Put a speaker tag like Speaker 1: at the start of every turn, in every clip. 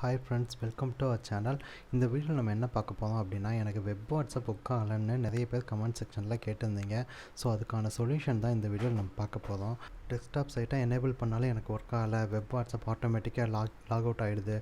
Speaker 1: Hi friends, welcome to our channel. இந்த வீடியோவில் நம்ம என்ன பார்க்க போகிறோம் அப்படின்னா, எனக்கு வெப் வாட்ஸ்அப் ஒர்க் ஆகலைன்னு நிறைய பேர் கமெண்ட் செக்ஷனில் கேட்டிருந்தீங்க. ஸோ அதுக்கான சொல்யூஷன் தான் இந்த வீடியோவில் நம்ம பார்க்க போகிறோம். டெஸ்க்டாப் சைட்டை எனேபிள் பண்ணாலும் எனக்கு ஒர்க் ஆகலை, வெப் வாட்ஸ்அப் ஆட்டோமேட்டிக்காக லாக் அவுட் ஆகிடுது.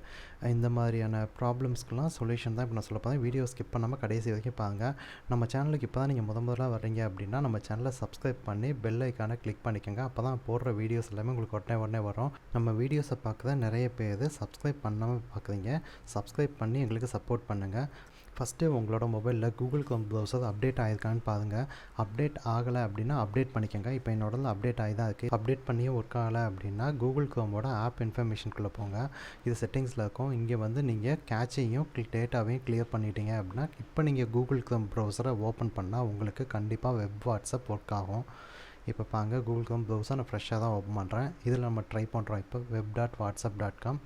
Speaker 1: இந்த மாதிரியான ப்ராப்ளம்ஸ்க்கெலாம் சொல்யூஷன் தான் இப்போ நான் சொல்ல போகிறேன். வீடியோ ஸ்கிப் பண்ணாமல் கடைசி வரைக்கும் பாருங்க. நம்ம சேனலுக்கு இப்போ தான் நீங்கள் முதல்ல வர்றீங்க அப்படின்னா நம்ம சேனலை சப்ஸ்கிரைப் பண்ணி பெல் ஐக்கானை கிளிக் பண்ணிக்கோங்க. அப்போ தான் போடுற வீடியோஸ் எல்லாமே உங்களுக்கு உடனே வரும். நம்ம வீடியோஸை பார்க்குற நிறைய பேர் சப்ஸ்கிரைப் பண்ணாமல் பார்க்குறீங்க. சப்ஸ்கிரைப் பண்ணி எங்களுக்கு சப்போர்ட் பண்ணுங்கள். ஃபஸ்ட்டு உங்களோட மொபைலில் கூகுள் க்ரோம் ப்ரௌசர் அப்டேட் ஆகிருக்கான்னு பாருங்கள். அப்டேட் ஆகலை அப்படின்னா அப்டேட் பண்ணிக்கோங்க. இப்போ என்னோடல அப்டேட் ஆகி தான் இருக்குது. அப்டேட் பண்ணியும் ஒர்க் ஆகலை அப்படின்னா கூகுள் க்ரோமோட ஆப் இன்ஃபர்மேஷனுக்குள்ளே போங்க. இது செட்டிங்ஸில் இருக்கும். இங்கே வந்து நீங்கள் கேட்சையும் டேட்டாவையும் கிளியர் பண்ணிட்டீங்க அப்படின்னா இப்போ நீங்கள் கூகுள் க்ரோம் ப்ரௌசரை ஓப்பன் பண்ணால் உங்களுக்கு கண்டிப்பாக வெப் வாட்ஸ்அப் ஒர்க் ஆகும். இப்போ பாருங்க, கூகுள் க்ரோம் ப்ரௌசர் நான் ஃப்ரெஷ்ஷாக தான் ஓப்பன் பண்ணுறேன். இதில் நம்ம ட்ரை பண்ணுறோம். இப்போ web.whatsapp.com.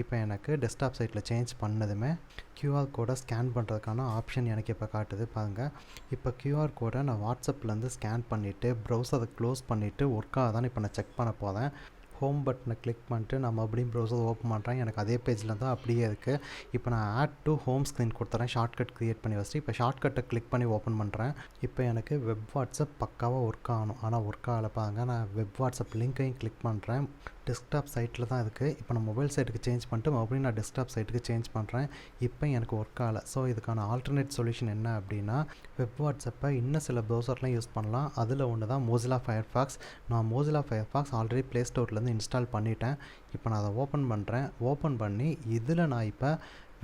Speaker 1: இப்போ எனக்கு டெஸ்க்டாப் சைட்டில் சேஞ்ச் பண்ணதுமே QR கோடை ஸ்கேன் பண்ணுறதுக்கான ஆப்ஷன் எனக்கு இப்போ காட்டுது பாருங்கள். இப்போ QR கோடை நான் வாட்ஸ்அப்லேருந்து ஸ்கேன் பண்ணிவிட்டு ப்ரௌசரை க்ளோஸ் பண்ணிவிட்டு ஒர்க் ஆகுதான்னு இப்போ நான் செக் பண்ண போகிறேன். ஹோம் பட்டனை கிளிக் பண்ணிட்டு நான் மறுபடியும் ப்ரௌசர் ஓப்பன் பண்ணுறேன். எனக்கு அதே பேஜில் தான் அப்படியே இருக்குது. இப்போ நான் ஆட் டு ஹோம் ஸ்க்ரீன் கொடுத்துறேன். ஷார்ட்கட் க்ரியேட் பண்ணி வச்சுட்டு இப்போ ஷார்ட்கட்டை கிளிக் பண்ணி ஓப்பன் பண்ணுறேன். இப்போ எனக்கு வெப் வாட்ஸ்அப் பக்காவாக ஒர்க் ஆகணும். ஆனால் ஒர்க் ஆகலை பாருங்க. நான் வெப் வாட்ஸ்அப் லிங்க்கையும் கிளிக் பண்ணுறேன். டெஸ்க்டாப் சைட்டில் தான் இருக்குது. இப்போ நான் மொபைல் சைட்டுக்கு சேஞ்ச் பண்ணிட்டு மறுபடியும் நான் டெஸ்க்டாப் சைட்டுக்கு சேஞ்ச் பண்ணுறேன். இப்போ எனக்கு ஒர்க் ஆகலை. ஸோ இதுக்கான ஆல்டர்னேட் சொல்யூஷன் என்ன அப்படின்னா, வெப் வாட்ஸ்அப்பை இன்னும் சில ப்ரௌசர்லாம் யூஸ் பண்ணலாம். அதில் ஒன்று தான் மோசிலா ஃபயர்ஃபாக்ஸ். நான் மோசிலா ஃபயர்ஃபாக்ஸ் ஆல்ரெடி ப்ளே ஸ்டோர்லேருந்து இன்ஸ்டால் பண்ணிட்டேன். இப்போ நான் அதை ஓப்பன் பண்ணுறேன். ஓப்பன் பண்ணி இதில் நான் இப்போ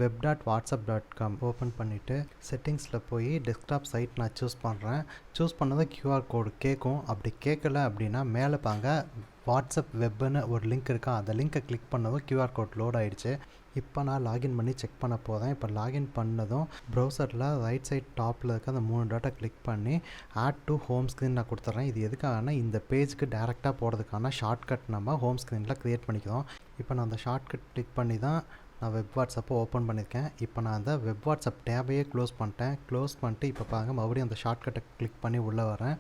Speaker 1: web.whatsapp.com ஓப்பன் பண்ணிவிட்டு செட்டிங்ஸில் போய் டெஸ்க்டாப் சைட் நான் சூஸ் பண்ணுறேன். சூஸ் பண்ணதை QR கோடு கேட்கும். அப்படி கேட்கலை அப்படின்னா மேலே பாங்க வாட்ஸ்அப் வெப்புன்னு ஒரு லிங்க் இருக்கா, அந்த லிங்க்கை கிளிக் பண்ணதும் QR கோட் லோட் ஆகிடுச்சு. இப்போ நான் லாகின் பண்ணி செக் பண்ண போகிறேன். இப்போ லாகின் பண்ணதும் ப்ரௌசரில் ரைட் சைட் டாப்பில் இருக்க அந்த 3 டாட்டை கிளிக் பண்ணி ஆட் டு ஹோம் ஸ்க்ரீன் நான் கொடுத்துட்றேன். இது எதுக்காகனா இந்த பேஜுக்கு டேரெக்டாக போகிறதுக்கான ஷார்ட்கட் நம்ம ஹோம் ஸ்க்ரீனில் க்ரியேட் பண்ணிக்கிறோம். இப்போ நான் அந்த ஷார்ட்கட் கிளிக் பண்ணி தான் நான் வெப் வாட்ஸ்அப்பை ஓப்பன் பண்ணியிருக்கேன். இப்போ நான் அந்த வெப் வாட்ஸ்அப் டேபையே க்ளோஸ் பண்ணிட்டேன். க்ளோஸ் பண்ணிட்டு இப்போ பாருங்கள், மறுபடியும் அந்த ஷார்ட்கட்டை கிளிக் பண்ணி உள்ளே வரேன்.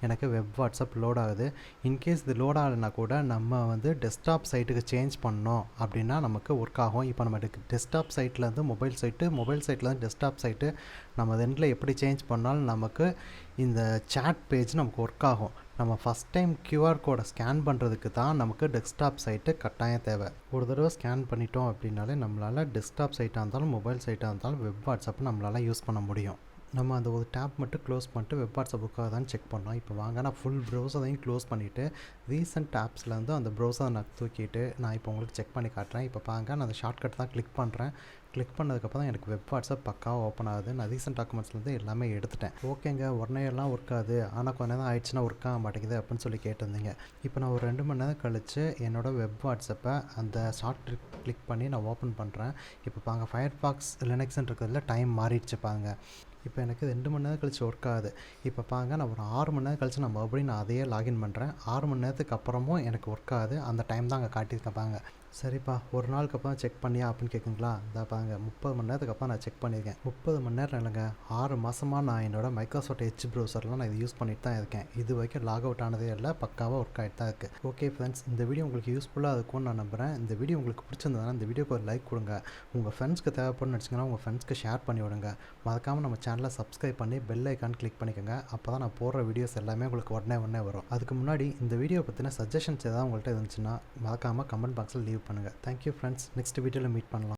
Speaker 1: எனக்கு வெப் வாட்ஸ்அப் லோட் ஆகுது. இன்கேஸ் இது லோட் ஆகலைன்னா கூட நம்ம வந்து டெஸ்க்டாப் சைட்டுக்கு சேஞ்ச் பண்ணோம் அப்படின்னா நமக்கு ஒர்க் ஆகும். இப்போ நம்ம டெஸ்க்டாப் சைட்லேருந்து மொபைல் சைட்லேருந்து டெஸ்க்டாப் சைட்டு நம்ம ரெண்டில் எப்படி சேஞ்ச் பண்ணாலும் நமக்கு இந்த சேட் பேஜ் நமக்கு ஒர்க் ஆகும். நம்ம ஃபஸ்ட் டைம் QR கோடை ஸ்கேன் பண்ணுறதுக்கு தான் நமக்கு டெஸ்க்டாப் சைட்டு கட்டாயம் தேவை. ஒரு தடவை ஸ்கேன் பண்ணிட்டோம் அப்படின்னாலே நம்மளால் டெஸ்க்டாப் சைட்டாக இருந்தாலும் மொபைல் சைட்டாக இருந்தாலும் வெப் வாட்ஸ்அப்பை நம்மளால் யூஸ் பண்ண முடியும். நம்ம அந்த ஒரு டேப் மட்டும் க்ளோஸ் பண்ணிட்டு வெப் வாட்ஸ்அப் புக்காக தான் செக் பண்ணோம். இப்போ வாங்க, நான் ஃபுல் ப்ரௌசரையும் க்ளோஸ் பண்ணிவிட்டு ரீசெண்ட் ஆப்ஸ்லேருந்து அந்த ப்ரௌசரை நான் தூக்கிட்டு நான் இப்போ உங்களுக்கு செக் பண்ணி காட்டுறேன். இப்போ பாருங்க, நான் அந்த ஷார்ட்கட் தான் கிளிக் பண்ணுறேன். கிளிக் பண்ணதுக்கப்புறம் எனக்கு வெப் வாட்ஸ்அப் பக்காவாக ஓப்பன் ஆகுது. நான் ரீசெண்ட் டாக்குமெண்ட்ஸ்லேருந்து எல்லாமே எடுத்துட்டேன். ஓகேங்க, உடனே எல்லாம் ஒர்க் ஆகுது, ஆனால் கொஞ்ச நேரம் ஆயிடுச்சுன்னா ஒர்க் ஆக மாட்டேங்குது அப்படின்னு சொல்லி கேட்டிருந்தீங்க. இப்போ நான் ஒரு 2 மணி நேரம் கழித்து என்னோடய வெப் வாட்ஸ்அப்பை அந்த ஷார்ட் கிளிக் பண்ணி நான் ஓப்பன் பண்ணுறேன். இப்போ பாருங்க, ஃபயர்ஃபாக்ஸ் லினக்ஸ்ன்னு இருக்கிறதுல டைம் மாறிடுச்சு பாருங்க. இப்போ எனக்கு 2 மணி நேரம் கழிச்சு ஒர்க் ஆகுது. இப்போ பாருங்க, நான் ஒரு 6 மணி நேரம் கழிச்சு நான் மறுபடியும் நான் அதையே லாகின் பண்ணுறேன். 6 மணி நேரத்துக்கு அப்புறமும் எனக்கு ஒர்க் ஆகுது. அந்த டைம் தான் அங்கே காட்டியிருக்கேன் பாருங்க. சரிப்பா, ஒரு நாளுக்கு அப்புறம் செக் பண்ணியா அப்படின்னு கேட்குங்களா? இதை பாருங்க, 30 மணி நேரத்துக்கு அப்புறம் நான் செக் பண்ணியிருக்கேன். 30 மணி நேரம் இல்லைங்க, 6 மாதமாக நான் என்னோட மைக்ரோசாஃப்ட் எட்ஜ் ப்ரௌசர்லாம் நான் இதை யூஸ் பண்ணிட்டு தான் இருக்கேன். இது வரைக்கும் லாக் அவுட் ஆனதே இல்லை, பக்காவாக ஒர்க் ஆகிட்டு தான் இருக்குது. ஓகே ஃப்ரெண்ட்ஸ், இந்த வீடியோ உங்களுக்கு யூஸ்ஃபுல்லாக இருக்கும்னு நான் நம்புகிறேன். இந்த வீடியோ உங்களுக்கு பிடிச்சிருந்ததுன்னா இந்த வீடியோக்கு ஒரு லைக் கொடுங்க. உங்கள் ஃப்ரெண்ட்ஸ்க்கு தேவைப்படுன்னு நினச்சிங்கன்னா உங்கள் ஃப்ரெண்ட்ஸ்க்கு ஷேர் பண்ணி விடுங்க. மறக்காமல் நம்ம சேனலை சப்ஸ்கிரைப் பண்ணி பெல் ஐக்கான் கிளிக் பண்ணிக்கோங்க. அப்போ தான் நான் போடுற வீடியோஸ் எல்லாமே உங்களுக்கு உடனே வரும். அதுக்கு முன்னாடி இந்த வீடியோ பற்றின சஜஷன்ஸ் ஏதாவது உங்கள்கிட்ட இருந்துச்சுன்னா மறக்காமல் கமெண்ட் பாக்ஸில் லீவ் பண்ணுங்கள். Thank you friends. நெக்ஸ்ட் வீடியோவில் மீட் பண்ணலாம்.